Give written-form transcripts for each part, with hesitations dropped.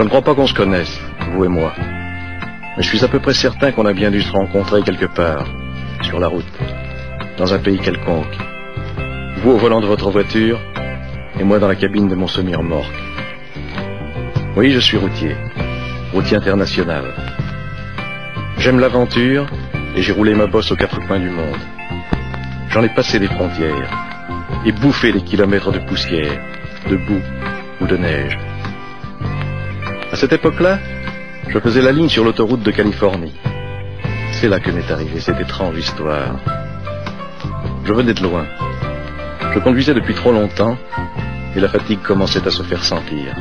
Je ne crois pas qu'on se connaisse, vous et moi. Mais je suis à peu près certain qu'on a bien dû se rencontrer quelque part, sur la route, dans un pays quelconque. Vous au volant de votre voiture, et moi dans la cabine de mon semi-remorque. Oui, je suis routier international. J'aime l'aventure, et j'ai roulé ma bosse aux quatre coins du monde. J'en ai passé des frontières, et bouffé des kilomètres de poussière, de boue ou de neige. À cette époque-là, je faisais la ligne sur l'autoroute de Californie. C'est là que m'est arrivée cette étrange histoire. Je venais de loin. Je conduisais depuis trop longtemps, et la fatigue commençait à se faire sentir.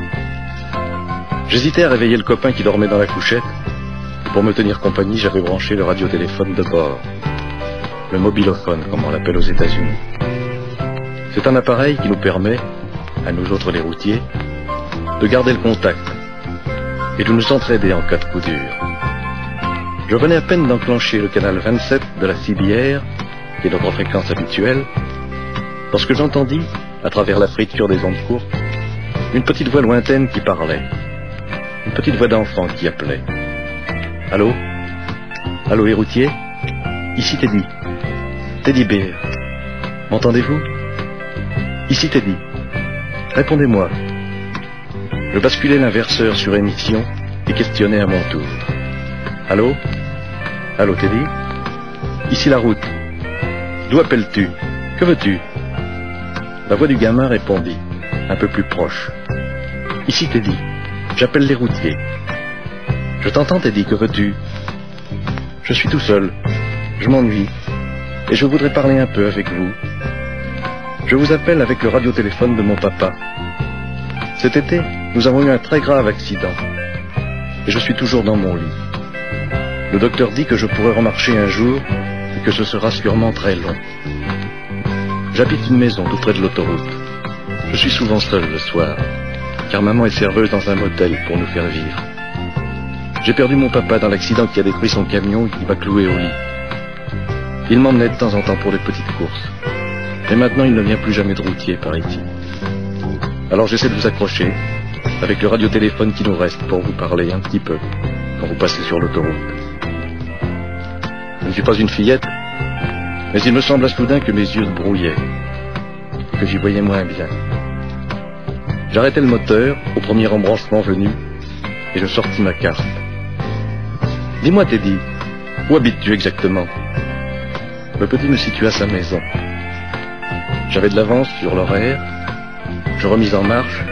J'hésitais à réveiller le copain qui dormait dans la couchette, et pour me tenir compagnie, j'avais branché le radiotéléphone de bord. Le mobilophone, comme on l'appelle aux États-Unis. C'est un appareil qui nous permet, à nous autres les routiers, de garder le contact et de nous entraider en cas de coup dur. Je venais à peine d'enclencher le canal 27 de la CBR, qui est notre fréquence habituelle, lorsque j'entendis, à travers la friture des ondes courtes, une petite voix lointaine qui parlait. Une petite voix d'enfant qui appelait. Allô? Allô, les routiers? Ici Teddy. Teddy Bear. M'entendez-vous? Ici Teddy. Répondez-moi. Je basculais l'inverseur sur émission et questionnais à mon tour. Allô? Allô Teddy? Ici la route. D'où appelles-tu? Que veux-tu? La voix du gamin répondit, un peu plus proche. Ici Teddy. J'appelle les routiers. Je t'entends Teddy, que veux-tu? Je suis tout seul. Je m'ennuie. Et je voudrais parler un peu avec vous. Je vous appelle avec le radiotéléphone de mon papa. Cet été, nous avons eu un très grave accident. Et je suis toujours dans mon lit. Le docteur dit que je pourrai remarcher un jour et que ce sera sûrement très long. J'habite une maison tout près de l'autoroute. Je suis souvent seul le soir, car maman est serveuse dans un motel pour nous faire vivre. J'ai perdu mon papa dans l'accident qui a détruit son camion et qui m'a cloué au lit. Il m'emmenait de temps en temps pour des petites courses. Et maintenant, il ne vient plus jamais de routier, paraît-il. Alors j'essaie de vous accrocher, avec le radiotéléphone qui nous reste, pour vous parler un petit peu, quand vous passez sur l'autoroute. Je ne suis pas une fillette, mais il me sembla soudain que mes yeux se brouillaient, que j'y voyais moins bien. J'arrêtai le moteur, au premier embranchement venu, et je sortis ma carte. Dis-moi, Teddy, où habites-tu exactement? Le petit me situa à sa maison. J'avais de l'avance sur l'horaire, je remis en marche,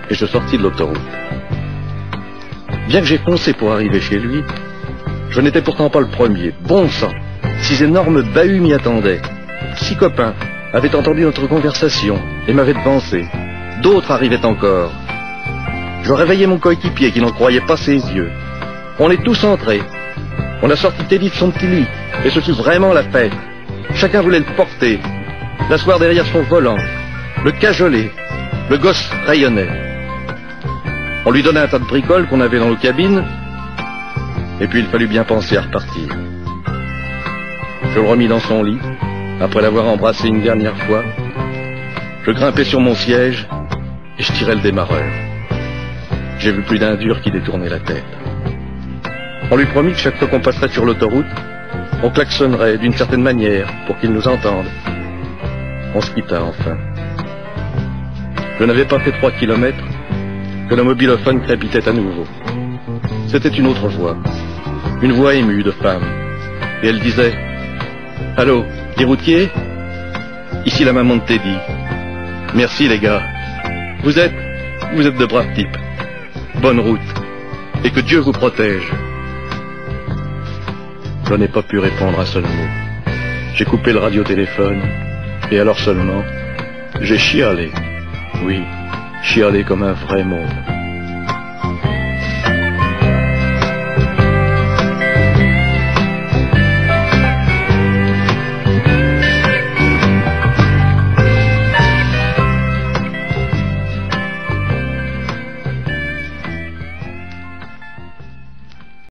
et je sortis de l'autoroute. Bien que j'ai foncé pour arriver chez lui, je n'étais pourtant pas le premier. Bon sang, 6 énormes bahuts m'y attendaient. 6 copains avaient entendu notre conversation et m'avaient devancé. D'autres arrivaient encore. Je réveillai mon coéquipier qui n'en croyait pas ses yeux. On est tous entrés. On a sorti Teddy de son petit lit, et ce fut vraiment la fête. Chacun voulait le porter, l'asseoir derrière son volant, le cajoler. Le gosse rayonnait. On lui donna un tas de bricoles qu'on avait dans nos cabines, et puis il fallut bien penser à repartir. Je le remis dans son lit, après l'avoir embrassé une dernière fois. Je grimpai sur mon siège, et je tirai le démarreur. J'ai vu plus d'un dur qui détournait la tête. On lui promit que chaque fois qu'on passerait sur l'autoroute, on klaxonnerait d'une certaine manière pour qu'il nous entende. On se quitta enfin. Je n'avais pas fait 3 kilomètres que le mobilophone crépitait à nouveau. C'était une autre voix, une voix émue de femme. Et elle disait « Allô, les routiers? Ici la maman de Teddy. Merci les gars. Vous êtes de braves types. Bonne route. Et que Dieu vous protège. » Je n'ai pas pu répondre un seul mot. J'ai coupé le radiotéléphone, et alors seulement, j'ai chialé. Oui, chialé comme un vrai môme.